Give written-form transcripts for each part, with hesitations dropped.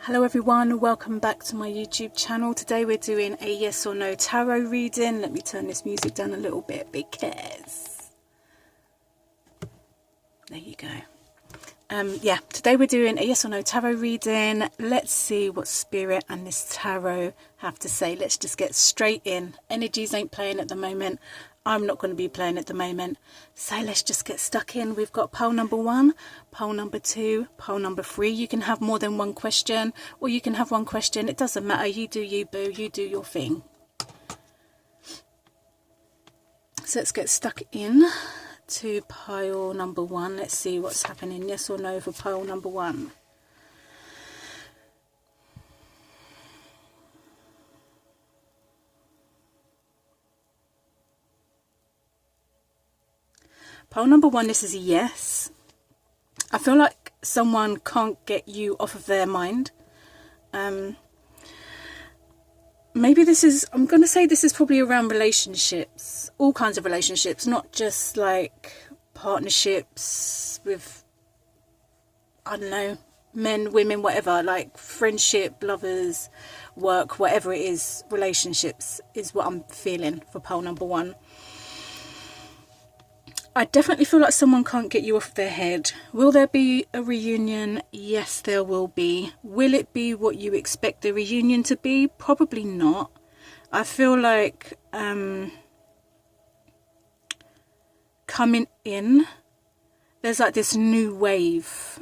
Hello everyone, welcome back to my YouTube channel. Today we're doing a yes or no tarot reading. Let me turn this music down a little bit because there you go. Today we're doing a yes or no tarot reading. Let's see what Spirit and this tarot have to say. Let's just get straight in. Energies ain't playing at the moment. I'm not going to be playing at the moment. So let's just get stuck in. We've got pole number 1, pole number 2, pole number 3. You can have more than one question, or you can have one question. It doesn't matter. You do you, boo. You do your thing. So let's get stuck in to pile number 1. Let's see what's happening. Yes or no for pile number 1. Pile number 1, this is a yes. I feel like someone can't get you off of their mind. Maybe this is, I'm going to say this is probably around relationships, all kinds of relationships, not just like partnerships with, I don't know, men, women, whatever, like friendship, lovers, work, whatever it is, relationships is what I'm feeling for pole number 1. I definitely feel like someone can't get you off their head. Will there be a reunion? Yes, there will be. Will it be what you expect the reunion to be? Probably not. I feel like coming in, there's like this new wave.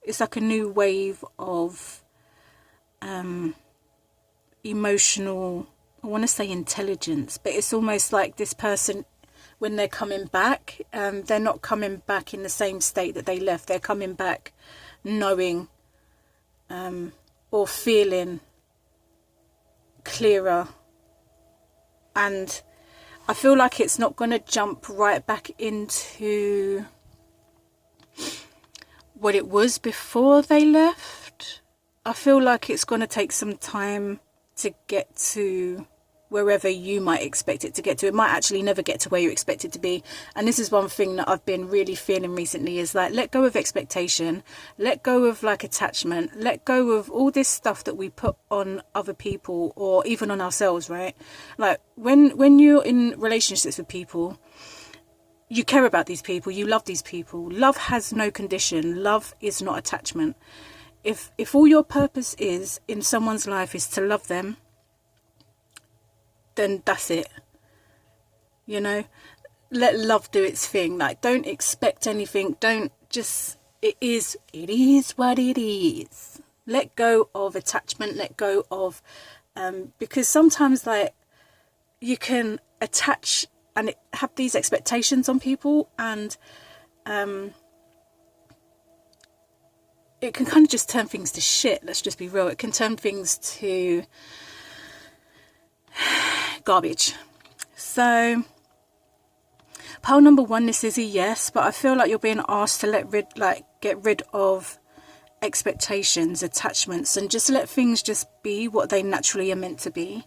It's like a new wave of emotional, I want to say intelligence, but it's almost like this person, when they're coming back, they're not coming back in the same state that they left. They're coming back knowing or feeling clearer. And I feel like it's not going to jump right back into what it was before they left. I feel like it's going to take some time to get to wherever you might expect it to get to. It might actually never get to where you expect it to be. And this is one thing that I've been really feeling recently, is like, let go of expectation, let go of like attachment, let go of all this stuff that we put on other people or even on ourselves, right? Like when you're in relationships with people, you care about these people, you love these people. Love has no condition. Love is not attachment. If all your purpose is in someone's life is to love them, then that's it. You know, let love do its thing. Like, don't expect anything. Don't just, it is what it is. Let go of attachment, let go of because sometimes like you can attach and have these expectations on people, and it can kind of just turn things to shit. Let's just be real. It can turn things to garbage. So pile number 1, this is a yes, but I feel like you're being asked to get rid of expectations, attachments, and just let things just be what they naturally are meant to be.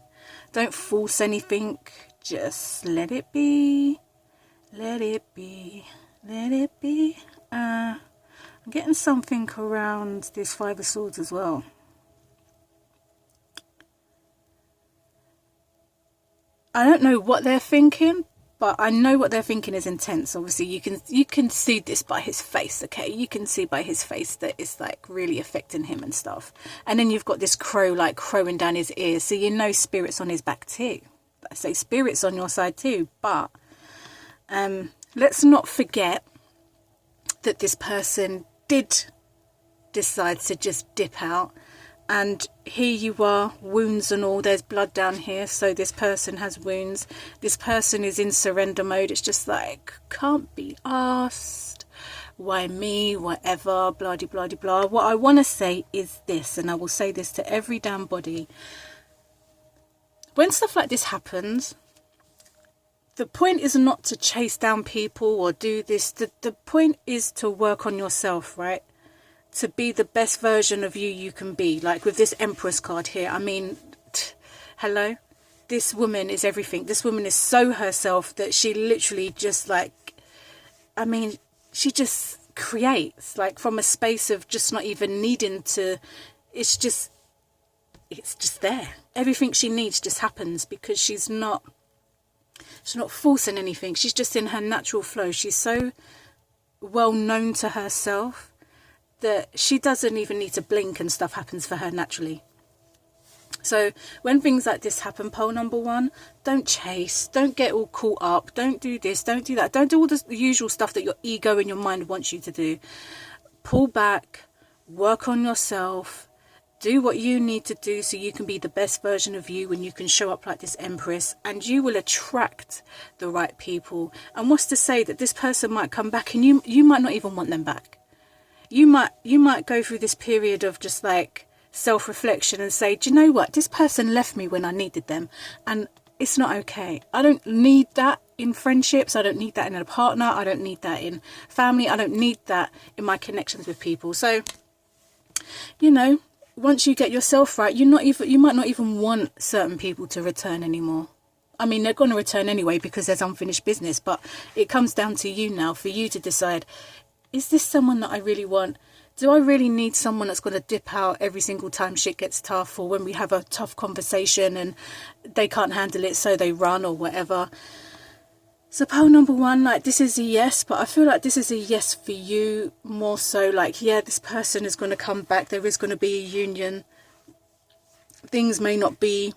Don't force anything, just let it be, let it be, let it be. I'm getting something around this 5 of Swords as well. I don't know what they're thinking, but I know what they're thinking is intense. Obviously, you can see this by his face, okay? You can see by his face that it's like really affecting him and stuff. And then you've got this crow like crowing down his ears, so you know Spirit's on his back too. I say Spirit's on your side too, but let's not forget that this person did decide to just dip out. And here you are, wounds and all, there's blood down here, so this person has wounds. This person is in surrender mode. It's just like, can't be asked, why me, whatever, blah de blah de blah. What I want to say is this, and I will say this to every damn body. When stuff like this happens, the point is not to chase down people or do this. The point is to work on yourself, right? To be the best version of you can be. Like with this Empress card here, I mean, hello, this woman is everything. This woman is so herself that she literally just like, I mean, she just creates like from a space of just not even needing to it's just there. Everything she needs just happens because she's not forcing anything. She's just in her natural flow. She's so well known to herself that she doesn't even need to blink and stuff happens for her naturally. So when things like this happen, pole number 1, don't chase, don't get all caught up, don't do this, don't do that, don't do all the usual stuff that your ego and your mind wants you to do. Pull back, work on yourself, do what you need to do so you can be the best version of you when you can show up like this Empress, and you will attract the right people. And what's to say that this person might come back and you might not even want them back. You might go through this period of just like self-reflection and say, do you know what, this person left me when I needed them, and it's not okay. I don't need that in friendships, I don't need that in a partner, I don't need that in family, I don't need that in my connections with people. So, you know, once you get yourself right, you might not even want certain people to return anymore. I mean, they're going to return anyway because there's unfinished business, but it comes down to you now for you to decide, is this someone that I really want? Do I really need someone that's going to dip out every single time shit gets tough, or when we have a tough conversation and they can't handle it so they run or whatever? So pole number 1, like, this is a yes, but I feel like this is a yes for you more so. Like, yeah, this person is going to come back. There is going to be a union. Things may not be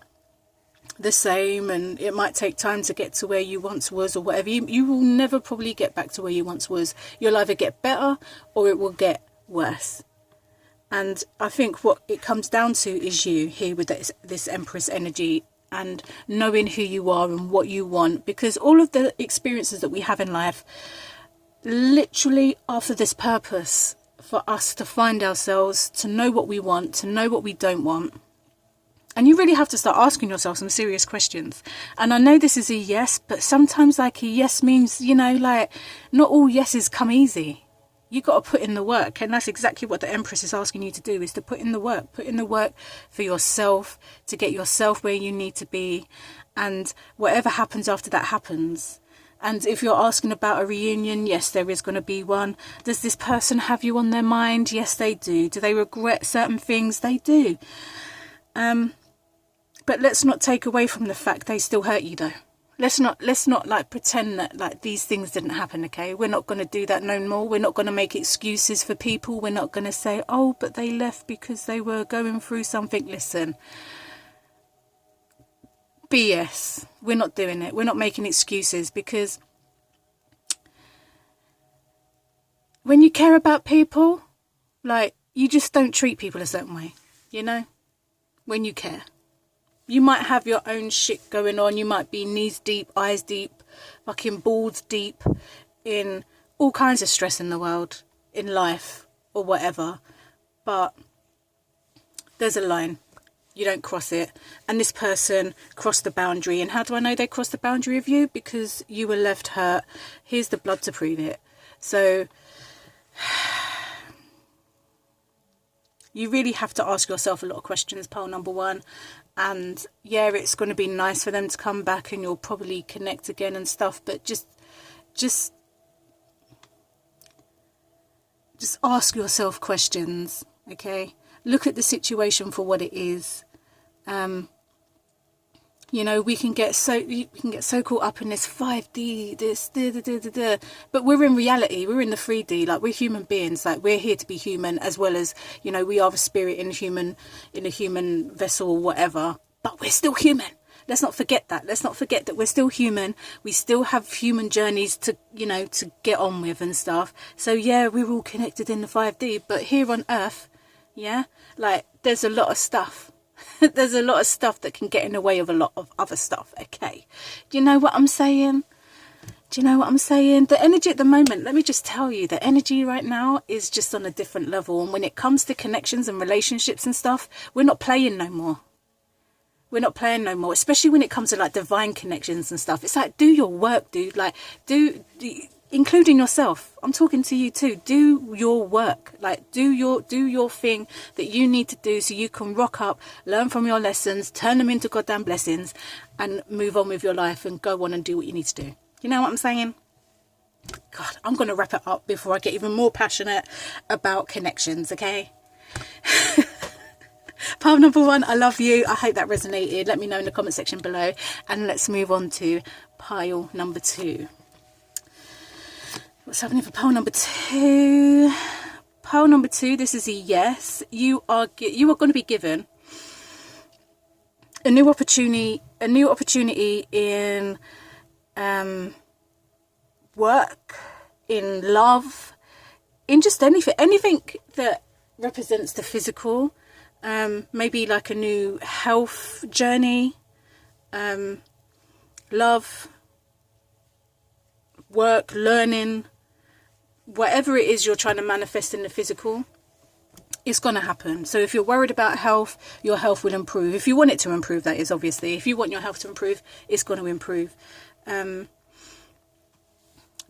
the same, and it might take time to get to where you once was or whatever. You will never probably get back to where you once was. You'll either get better or it will get worse. And I think what it comes down to is you here with this Empress energy, and knowing who you are and what you want, because all of the experiences that we have in life literally are for this purpose, for us to find ourselves, to know what we want, to know what we don't want. And you really have to start asking yourself some serious questions. And I know this is a yes, but sometimes like a yes means, you know, like, not all yeses come easy. You got to put in the work, and that's exactly what the Empress is asking you to do, is to put in the work. Put in the work for yourself, to get yourself where you need to be, and whatever happens after that happens. And if you're asking about a reunion, yes, there is going to be one. Does this person have you on their mind? Yes, they do. Do they regret certain things? They do. But let's not take away from the fact they still hurt you, though. Let's not like pretend that like these things didn't happen, okay? We're not going to do that no more. We're not going to make excuses for people. We're not going to say, oh, but they left because they were going through something. Listen, BS. We're not doing it. We're not making excuses, because when you care about people, like, you just don't treat people a certain way, you know? When you care. You might have your own shit going on. You might be knees deep, eyes deep, fucking balls deep in all kinds of stress in the world, in life, or whatever. But there's a line. You don't cross it. And this person crossed the boundary. And how do I know they crossed the boundary of you? Because you were left hurt. Here's the blood to prove it. So you really have to ask yourself a lot of questions, pole number 1. And yeah, it's going to be nice for them to come back and you'll probably connect again and stuff, but just ask yourself questions, okay? Look at the situation for what it is. You know, we can get so caught up in this 5D, this, but we're in reality, we're in the 3D, like, we're human beings, like, we're here to be human, as well as, you know, we are a spirit in a human vessel or whatever, but we're still human. Let's not forget that. Let's not forget that we're still human. We still have human journeys to, you know, to get on with and stuff. So yeah, we're all connected in the 5D, but here on Earth, yeah, like, there's a lot of stuff. There's a lot of stuff that can get in the way of a lot of other stuff, okay? Do you know what I'm saying? Do you know what I'm saying? The energy at the moment, let me just tell you, the energy right now is just on a different level. And when it comes to connections and relationships and stuff, we're not playing no more. We're not playing no more, especially when it comes to like divine connections and stuff. It's like, do your work, dude. Like, including yourself. I'm talking to you too. Do your work. Like, do your thing that you need to do so you can rock up, learn from your lessons, turn them into goddamn blessings, and move on with your life and go on and do what you need to do. You know what I'm saying? God, I'm going to wrap it up before I get even more passionate about connections, okay? Pile number 1, I love you. I hope that resonated. Let me know in the comment section below. And let's move on to pile number 2. What's happening for pile number 2? Pile number 2, this is a yes. You are going to be given a new opportunity in work, in love, in just anything that represents the physical. Maybe like a new health journey, love, work, learning, whatever it is you're trying to manifest in the physical, it's going to happen. So if you're worried about health, your health will improve. If you want it to improve, that is, obviously. If you want your health to improve, it's going to improve.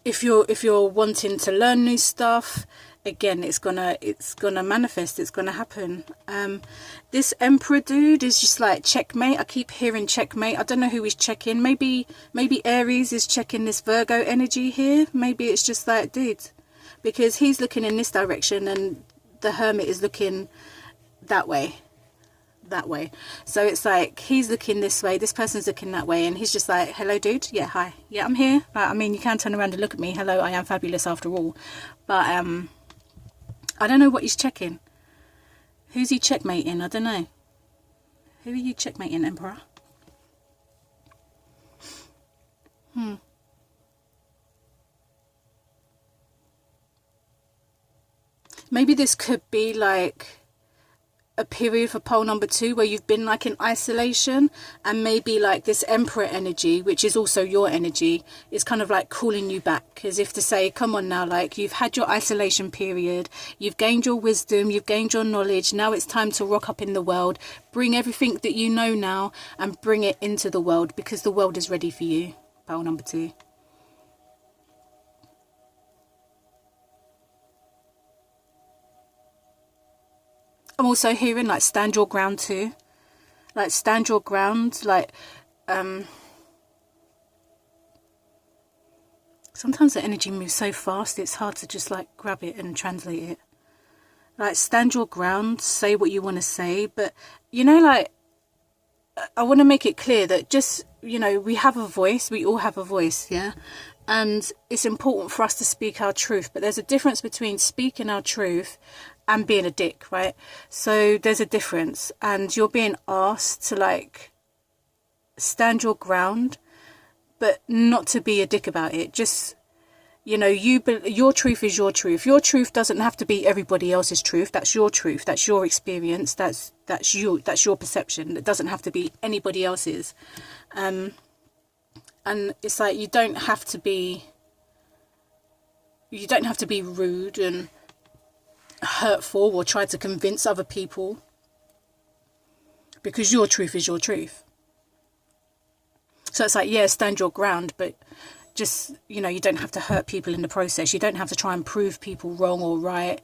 If you're wanting to learn new stuff, again, it's gonna manifest. It's gonna happen. This Emperor dude is just like checkmate. I keep hearing checkmate. I don't know who he's checking. Maybe Aries is checking this Virgo energy here. Maybe it's just like, dude, because he's looking in this direction and the Hermit is looking that way. So it's like he's looking this way, this person's looking that way, and he's just like, hello dude, yeah, hi, yeah, I'm here. Like, I mean, you can turn around and look at me, hello, I am fabulous after all. But I don't know what he's checking. Who's he checkmating? I don't know. Who are you checkmating, Emperor? Maybe this could be like a period for pole number 2 where you've been like in isolation, and maybe like this Emperor energy, which is also your energy, is kind of like calling you back, as if to say, come on now, like you've had your isolation period, you've gained your wisdom, you've gained your knowledge, now it's time to rock up in the world, bring everything that you know now and bring it into the world, because the world is ready for you. Pole number 2. I'm also hearing like stand your ground too. Like stand your ground. Like sometimes the energy moves so fast it's hard to just like grab it and translate it. Like stand your ground, say what you want to say, but you know, like I want to make it clear that just, you know, we have a voice, we all have a voice, yeah? And it's important for us to speak our truth, but there's a difference between speaking our truth and being a dick, right? So there's a difference, and you're being asked to like stand your ground, but not to be a dick about it. Just, you know, your truth is your truth. Your truth doesn't have to be everybody else's truth. That's your truth. That's your experience. That's your perception. It doesn't have to be anybody else's. And it's like you don't have to be rude and hurtful or try to convince other people, because your truth is your truth. So it's like, yeah, stand your ground, but just, you know, you don't have to hurt people in the process. You don't have to try and prove people wrong or right.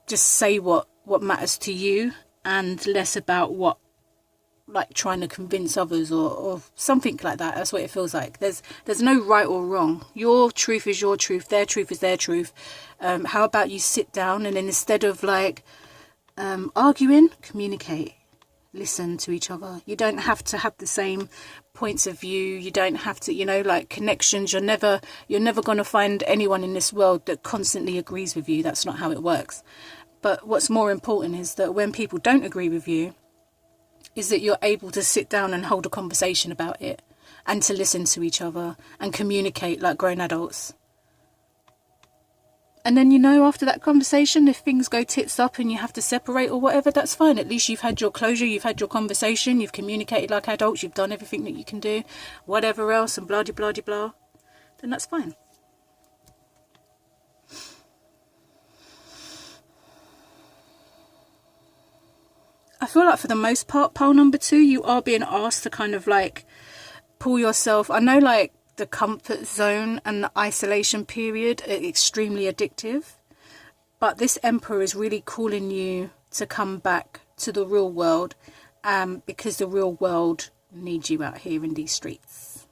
Just say what matters to you, and less about what, like, trying to convince others or something like that. That's what it feels like. There's no right or wrong. Your truth is your truth. Their truth is their truth. How about you sit down and then, instead of like arguing, communicate, listen to each other. You don't have to have the same points of view. You don't have to, you know, like connections. You're never going to find anyone in this world that constantly agrees with you. That's not how it works. But what's more important is that when people don't agree with you, is that you're able to sit down and hold a conversation about it, and to listen to each other and communicate like grown adults. And then, you know, after that conversation, if things go tits up and you have to separate or whatever, that's fine. At least you've had your closure, you've had your conversation, you've communicated like adults, you've done everything that you can do, whatever else, and blah, blah, blah, blah, then that's fine. I feel like for the most part, pole number 2, you are being asked to kind of like pull yourself. I know like the comfort zone and the isolation period are extremely addictive, but this Emperor is really calling you to come back to the real world, because the real world needs you out here in these streets.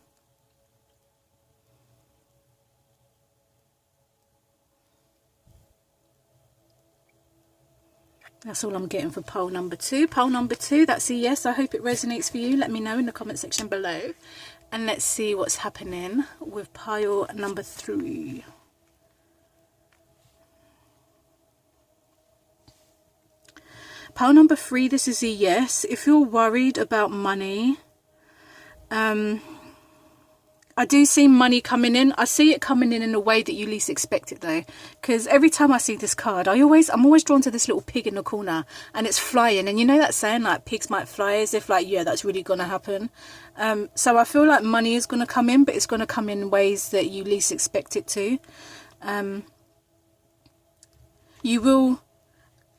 That's all I'm getting for pile number 2. Pile number 2, that's a yes. I hope it resonates for you. Let me know in the comment section below. And let's see what's happening with pile number 3. Pile number 3, this is a yes. If you're worried about money, I do see money coming in. I see it coming in a way that you least expect it though. Because every time I see this card, I'm always drawn to this little pig in the corner. And it's flying. And you know that saying, like, pigs might fly, as if like, yeah, that's really going to happen. So I feel like money is going to come in, but it's going to come in ways that you least expect it to. You will,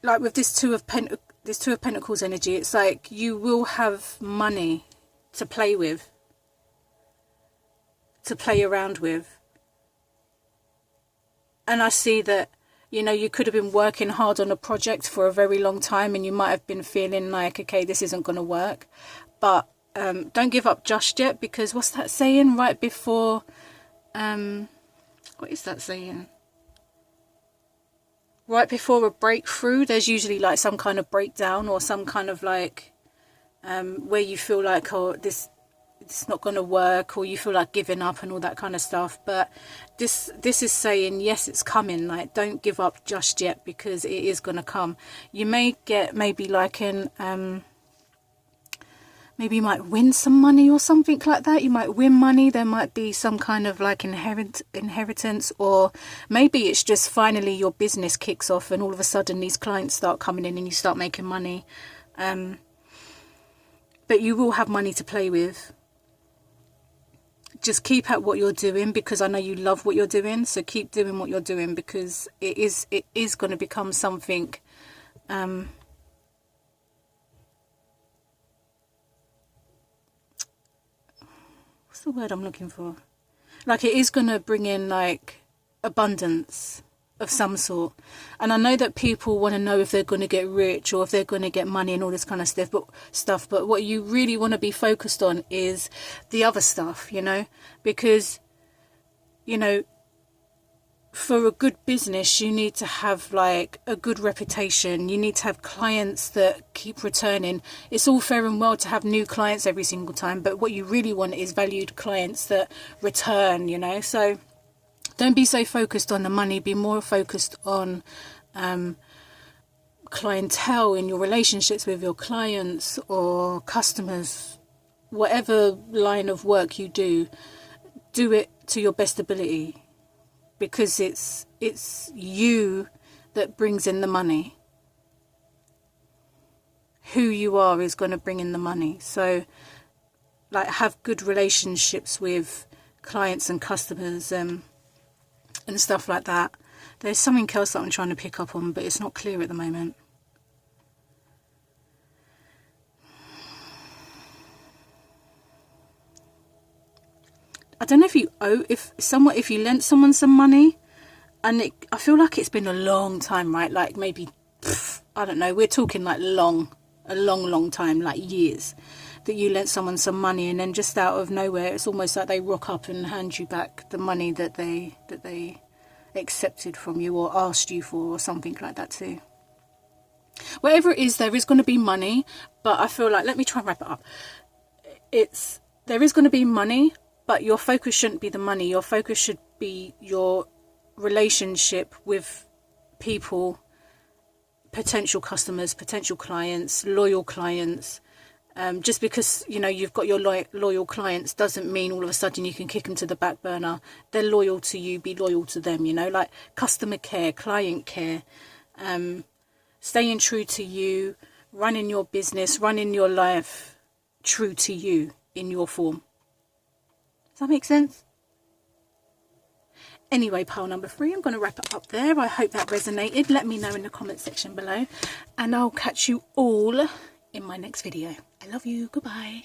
like with this Two of Pentacles energy, it's like you will have money to play with, to play around with. And I see that, you know, you could have been working hard on a project for a very long time and you might have been feeling like, okay, this isn't going to work. But don't give up just yet, because what's that saying right before, what is that saying? Right before a breakthrough, there's usually like some kind of breakdown or some kind of like, where you feel like, oh, it's not going to work, or you feel like giving up and all that kind of stuff. But this is saying, yes, it's coming. Like, don't give up just yet, because it is going to come. You may get maybe like maybe you might win some money or something like that. You might win money. There might be some kind of like inheritance, or maybe it's just finally your business kicks off and all of a sudden these clients start coming in and you start making money. But you will have money to play with. Just keep at what you're doing, because I know you love what you're doing. So keep doing what you're doing, because it is going to become something. What's the word I'm looking for? Like, it is going to bring in like abundance of some sort. And I know that people want to know if they're going to get rich or if they're going to get money and all this kind of stuff. But what you really want to be focused on is the other stuff, you know, because, you know, for a good business, you need to have like a good reputation. You need to have clients that keep returning. It's all fair and well to have new clients every single time, but what you really want is valued clients that return, you know. So don't be so focused on the money. Be more focused on clientele in your relationships with your clients or customers. Whatever line of work you do it to your best ability, because it's you that brings in the money. Who you are is going to bring in the money. So, like, have good relationships with clients and customers and stuff like that. There's something else that I'm trying to pick up on, but it's not clear at the moment. I don't know if you owe, if you lent someone some money, and I feel like it's been a long time, right? Like maybe, I don't know, we're talking like a long time, like years, that you lent someone some money, and then just out of nowhere, it's almost like they rock up and hand you back the money that they accepted from you or asked you for, or something like that too. Whatever it is, there is going to be money, but I feel like, let me try and wrap it up. There is going to be money, but your focus shouldn't be the money. Your focus should be your relationship with people, potential customers, potential clients, loyal clients. Just because, you know, you've got your loyal clients doesn't mean all of a sudden you can kick them to the back burner. They're loyal to you, be loyal to them, you know, like customer care, client care, staying true to you, running your business, running your life true to you in your form. Does that make sense? Anyway, pile number 3, I'm going to wrap it up there. I hope that resonated. Let me know in the comment section below, and I'll catch you all in my next video. I love you. Goodbye.